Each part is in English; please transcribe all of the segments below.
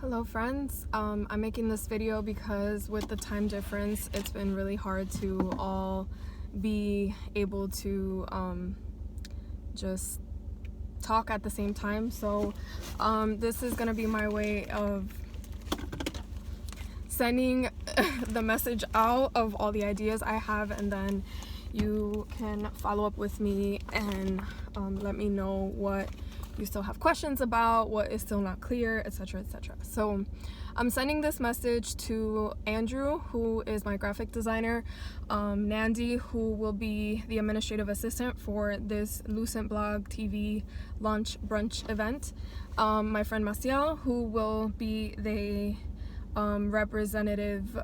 Hello friends, I'm making this video because with the time difference it's been really hard to all be able to just talk at the same time. So this is gonna be my way of sending the message out of all the ideas I have, and then you can follow up with me and let me know what you still have questions about, what is still not clear, etc, etc. So I'm sending this message to Andrew, who is my graphic designer, Nandy, who will be the administrative assistant for this Lucent Blog TV launch brunch event, my friend Massiel, who will be the representative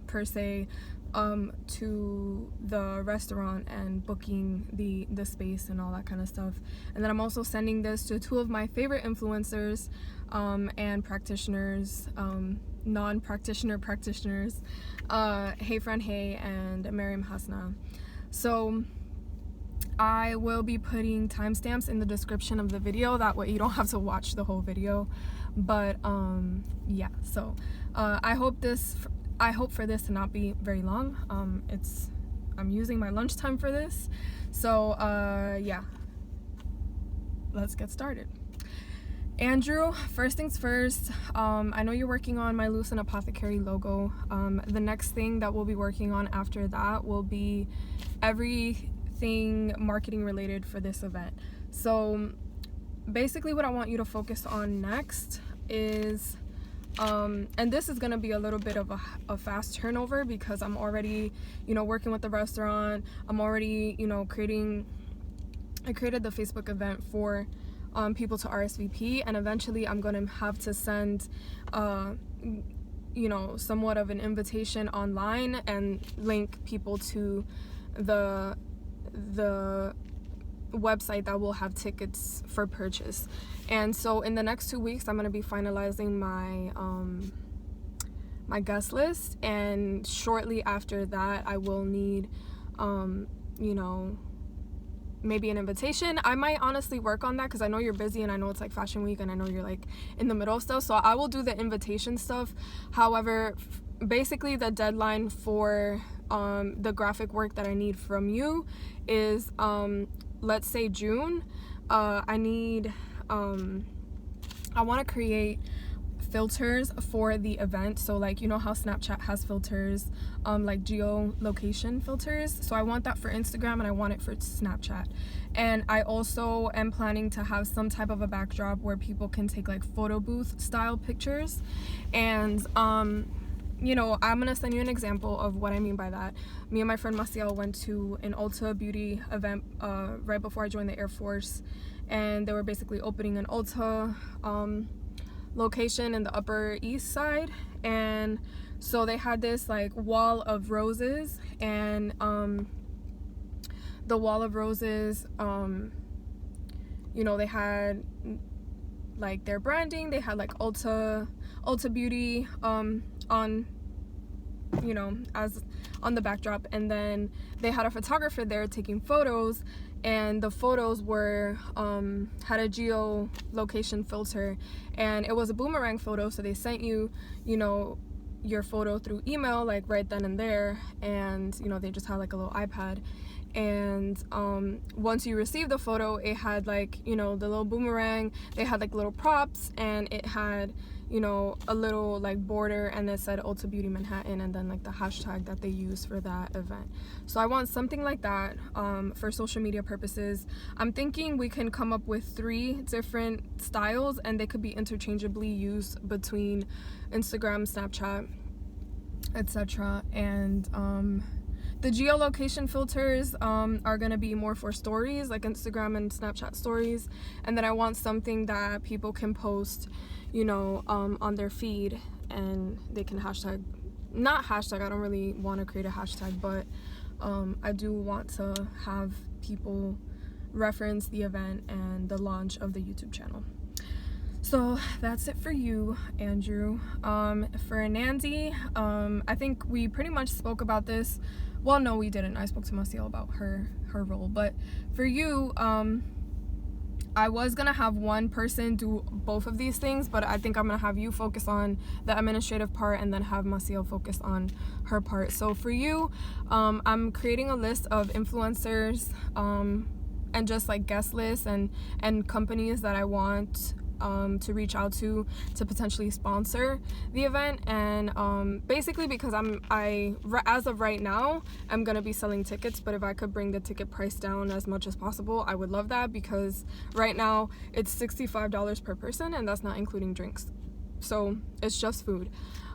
per se to the restaurant and booking the space and all that kind of stuff. And then I'm also sending this to two of my favorite influencers and practitioners, non-practitioner practitioners, Hey Fran and Maryam. So I will be putting timestamps in the description of the video, that way you don't have to watch the whole video. But yeah, so I hope for this to not be very long. I'm using my lunchtime for this, so yeah, let's get started. Andrew, first things first, I know you're working on my Lucent Apothecary logo. The next thing that we'll be working on after that will be everything marketing related for this event. So basically what I want you to focus on next is and this is going to be a little bit of a fast turnover, because I'm already, working with the restaurant. I'm already, I created the Facebook event for people to RSVP, and eventually I'm going to have to send somewhat of an invitation online and link people to the website that will have tickets for purchase. And so in the next 2 weeks I'm going to be finalizing my my guest list, and shortly after that I will need maybe an invitation. I might honestly work on that because I know you're busy, and I know it's like fashion week, and I know you're like in the middle of stuff, so I will do the invitation stuff. However, basically the deadline for the graphic work that I need from you is let's say June. I want to create filters for the event. So like, how Snapchat has filters, like geolocation filters. So I want that for Instagram, and I want it for Snapchat. And I also am planning to have some type of a backdrop where people can take like photo booth style pictures. And I'm gonna send you an example of what I mean by that. Me and my friend Massiel went to an Ulta beauty event right before I joined the Air Force, and they were basically opening an Ulta location in the Upper East Side. And so they had this like wall of roses, and the wall of roses, they had like their branding. They had like Ulta Beauty on as on the backdrop, and then they had a photographer there taking photos, and the photos were had a geolocation filter, and it was a boomerang photo. So they sent you your photo through email like right then and there, and they just had like a little iPad, and once you received the photo, it had like the little boomerang. They had like little props, and it had a little like border, and it said Ulta Beauty Manhattan, and then like the hashtag that they use for that event. So I want something like that for social media purposes. I'm thinking we can come up with 3 different styles, and they could be interchangeably used between Instagram, Snapchat, etc. And the geolocation filters are going to be more for stories, like Instagram and Snapchat stories. And then I want something that people can post on their feed, and they can not hashtag, I don't really want to create a hashtag, but I do want to have people reference the event and the launch of the YouTube channel. So that's it for you, Andrew. For Nandy, I think we pretty much spoke about this. Well, no, we didn't. I spoke to Massiel about her role, but for you, I was gonna have one person do both of these things, but I think I'm gonna have you focus on the administrative part and then have Massiel focus on her part. So for you, I'm creating a list of influencers and just like guest lists and companies that I want to reach out to potentially sponsor the event. And basically because as of right now, I'm gonna be selling tickets, but if I could bring the ticket price down as much as possible, I would love that, because right now it's $65 per person and that's not including drinks, so it's just food.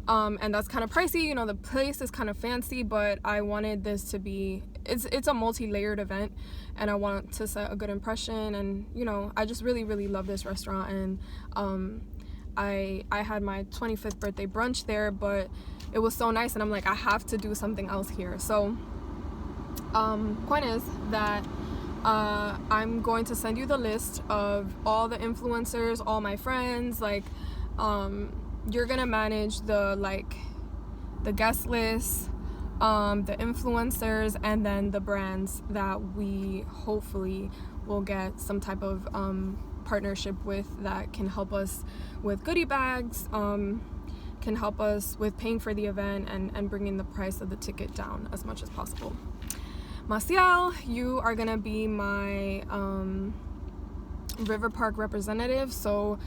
And that's kind of pricey. You know, the place is kind of fancy, but I wanted this to be, it's a multi-layered event, and I want to set a good impression. And, you know, I just really, really love this restaurant. And I had my 25th birthday brunch there, but it was so nice, and I'm like, I have to do something else here. So point is that I'm going to send you the list of all the influencers, all my friends, like you're gonna manage the guest list, the influencers, and then the brands that we hopefully will get some type of partnership with, that can help us with goodie bags, can help us with paying for the event and bringing the price of the ticket down as much as possible. Massiel, you are gonna be my River Park representative. So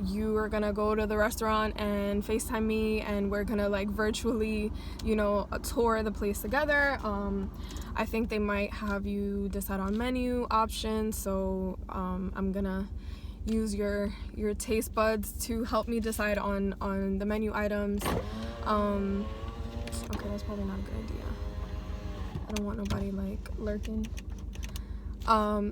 you are gonna go to the restaurant and FaceTime me, and we're gonna like virtually, you know, tour the place together. I think they might have you decide on menu options, so I'm gonna use your taste buds to help me decide on the menu items. Okay, that's probably not a good idea. I don't want nobody like lurking.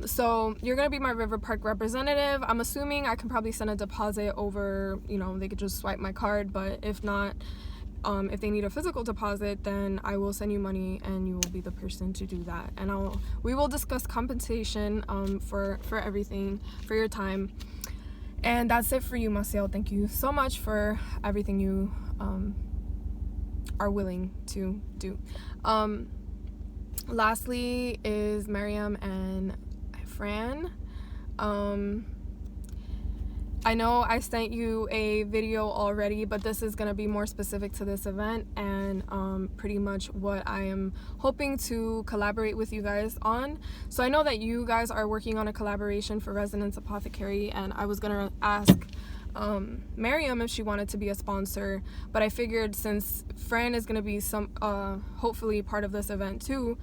So you're gonna be my River Park representative. I'm assuming I can probably send a deposit over, you know, they could just swipe my card, but if not, if they need a physical deposit, then I will send you money and you will be the person to do that. And we will discuss compensation for everything, for your time. And that's it for you, Massiel. Thank you so much for everything you are willing to do. Lastly is Maryam and Fran. I know I sent you a video already, but this is going to be more specific to this event, and pretty much what I am hoping to collaborate with you guys on. So I know that you guys are working on a collaboration for Residence Apothecary, and I was going to ask Maryam if she wanted to be a sponsor, but I figured since Fran is going to be hopefully part of this event too,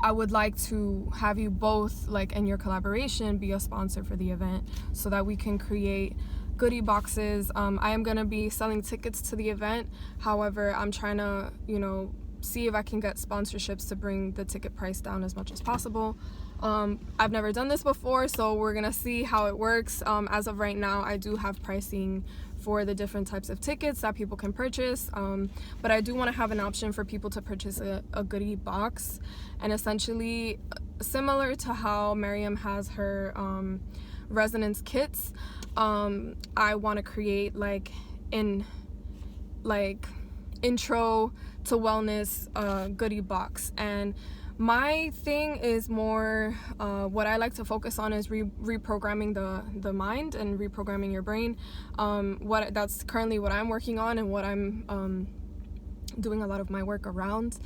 I would like to have you both, like, in your collaboration, be a sponsor for the event so that we can create goodie boxes. I am going to be selling tickets to the event. However, I'm trying to, you know, see if I can get sponsorships to bring the ticket price down as much as possible. I've never done this before, so we're gonna see how it works. As of right now, I do have pricing for the different types of tickets that people can purchase, but I do want to have an option for people to purchase a goodie box, and essentially similar to how Maryam has her resonance kits, I want to create intro to wellness goodie box. And my thing is more what I like to focus on is reprogramming the mind and reprogramming your brain. That's currently what I'm working on, and what I'm doing a lot of my work around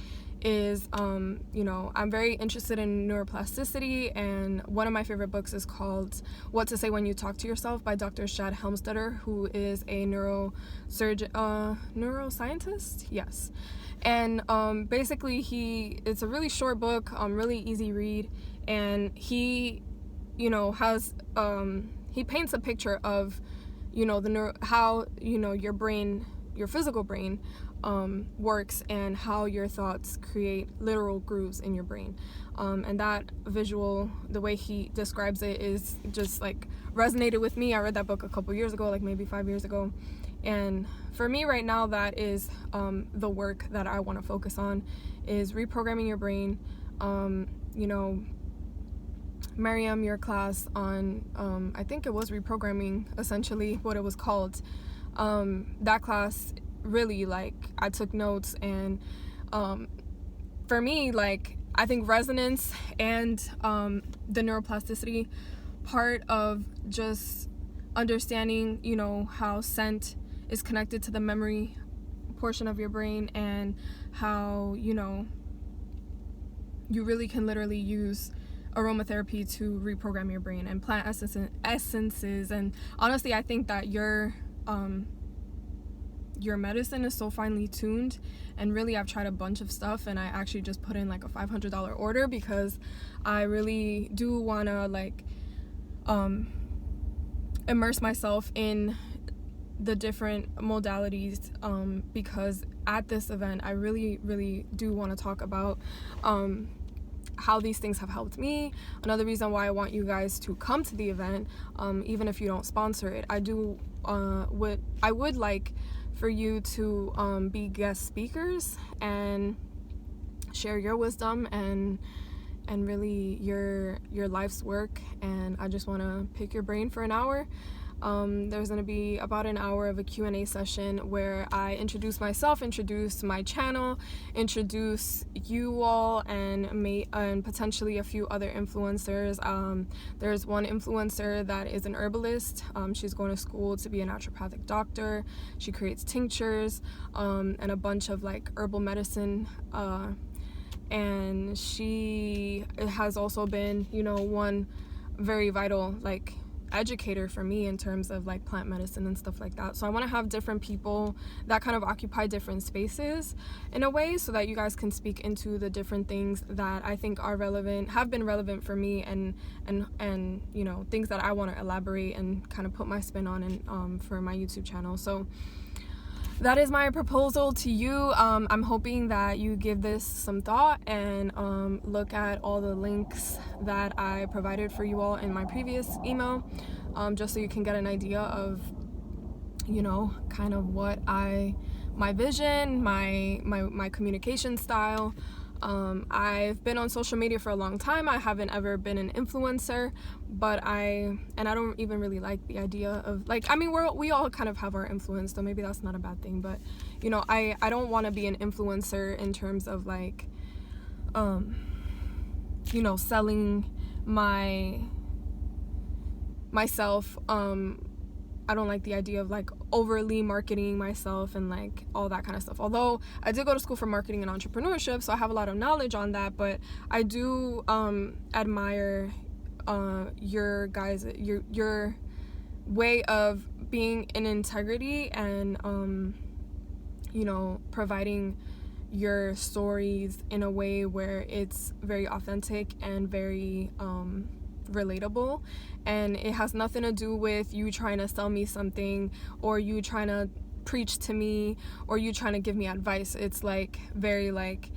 is you know, I'm very interested in neuroplasticity, and one of my favorite books is called What to Say When You Talk to Yourself by Dr. Shad Helmstetter, who is a neuroscientist, yes. And basically it's a really short book, really easy read, and he, you know, has he paints a picture of, you know, how, you know, your brain, your physical brain works, and how your thoughts create literal grooves in your brain, and that visual, the way he describes it, is just like resonated with me. I read that book a couple years ago, like maybe 5 years ago. And for me right now, that is the work that I want to focus on, is reprogramming your brain. You know, Maryam, your class on, I think it was reprogramming, essentially what it was called. That class really, like, I took notes, and for me, like, I think resonance and the neuroplasticity part of just understanding, you know, how scent is connected to the memory portion of your brain, and how, you know, you really can literally use aromatherapy to reprogram your brain, and plant essences. And honestly, I think that your medicine is so finely tuned, and really I've tried a bunch of stuff, and I actually just put in like a $500 order because I really do want to like immerse myself in the different modalities, because at this event I really do want to talk about how these things have helped me. Another reason why I want you guys to come to the event, even if you don't sponsor it, I would like for you to be guest speakers and share your wisdom and really your life's work. And I just want to pick your brain for an hour. There's going to be about an hour of a Q&A session where I introduce myself, introduce my channel, introduce you all, and potentially a few other influencers. There's one influencer that is an herbalist. She's going to school to be a naturopathic doctor. She creates tinctures and a bunch of like herbal medicine, and she has also been, you know, one very vital like educator for me in terms of like plant medicine and stuff like that. So I want to have different people that kind of occupy different spaces in a way, so that you guys can speak into the different things that I think are relevant, have been relevant for me, and you know, things that I want to elaborate and kind of put my spin on, and for my YouTube channel. So that is my proposal to you. I'm hoping that you give this some thought and look at all the links that I provided for you all in my previous email, just so you can get an idea of, you know, kind of what my vision, my communication style. I've been on social media for a long time. I haven't ever been an influencer, but I don't even really like the idea of like, I mean, we all kind of have our influence, so maybe that's not a bad thing, but you know, I don't want to be an influencer in terms of like, you know, selling myself. I don't like the idea of like overly marketing myself and like all that kind of stuff. Although I did go to school for marketing and entrepreneurship, so I have a lot of knowledge on that, but I do admire your guys, your way of being in integrity and you know, providing your stories in a way where it's very authentic and very relatable, and it has nothing to do with you trying to sell me something or you trying to preach to me or you trying to give me advice. It's like very like,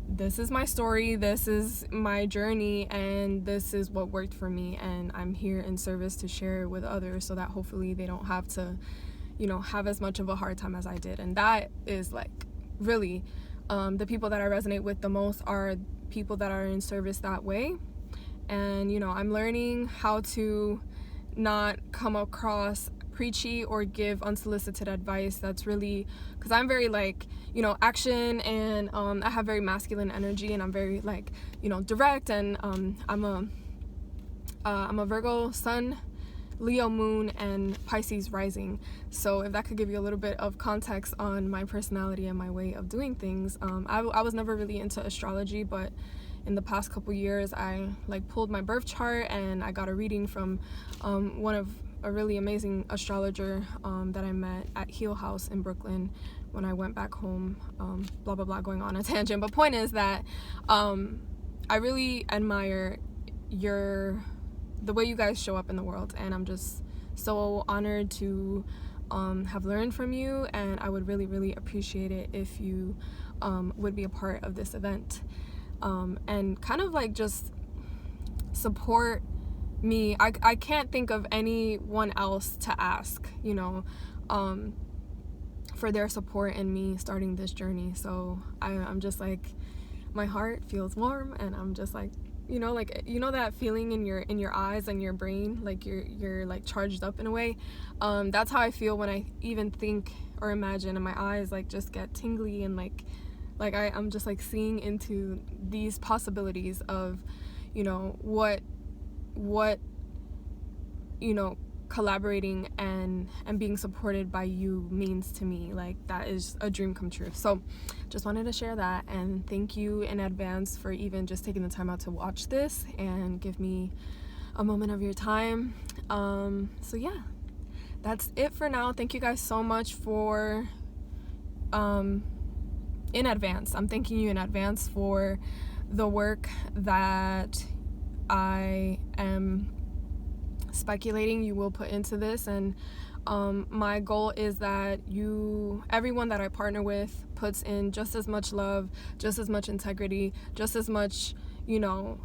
this is my story, this is my journey, and this is what worked for me, and I'm here in service to share it with others so that hopefully they don't have to, you know, have as much of a hard time as I did. And that is like really the people that I resonate with the most are people that are in service that way. And you know, I'm learning how to not come across preachy or give unsolicited advice. That's really, because I'm very like, you know, action, and I have very masculine energy, and I'm very like, you know, direct, and I'm a Virgo sun, Leo moon, and Pisces rising. So if that could give you a little bit of context on my personality and my way of doing things. I was never really into astrology, but in the past couple years I like pulled my birth chart, and I got a reading from a really amazing astrologer that I met at Heal House in Brooklyn when I went back home. Blah blah blah, going on a tangent, but point is that I really admire the way you guys show up in the world, and I'm just so honored to have learned from you, and I would really appreciate it if you would be a part of this event. And kind of like just support me. I can't think of anyone else to ask, you know, for their support in me starting this journey. So I'm just like, my heart feels warm, and I'm just like, you know, like, you know that feeling in your eyes and your brain, like you're like charged up in a way. That's how I feel when I even think or imagine, and my eyes like just get tingly, and like Like I'm just like seeing into these possibilities of, you know, what you know, collaborating and being supported by you means to me. Like, that is a dream come true. So just wanted to share that, and thank you in advance for even just taking the time out to watch this and give me a moment of your time. So yeah, that's it for now. Thank you guys so much for in advance. I'm thanking you in advance for the work that I am speculating you will put into this, and my goal is that everyone that I partner with puts in just as much love, just as much integrity, just as much, you know,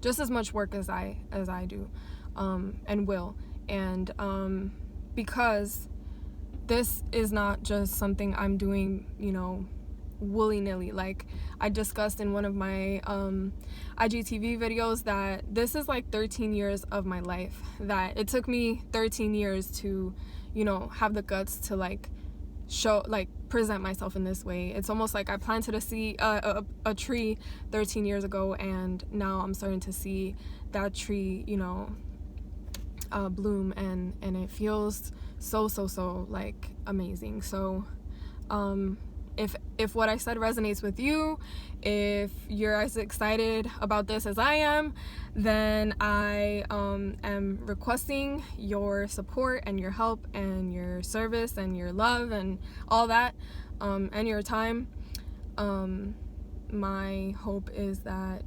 just as much work as I do, and will. And because this is not just something I'm doing, you know, willy-nilly. Like I discussed in one of my IGTV videos, that this is like 13 years of my life, that it took me 13 years to, you know, have the guts to like present myself in this way. It's almost like I planted a tree 13 years ago, and now I'm starting to see that tree, you know, bloom, and it feels so like amazing. So if what I said resonates with you, if you're as excited about this as I am, then I am requesting your support and your help and your service and your love and all that, and your time. My hope is that,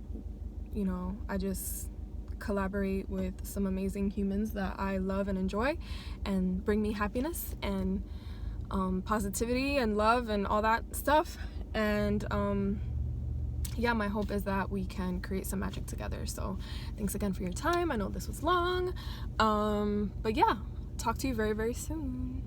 you know, I just collaborate with some amazing humans that I love and enjoy, and bring me happiness and positivity and love and all that stuff. And yeah, my hope is that we can create some magic together. So thanks again for your time. I know this was long, but yeah, talk to you very soon.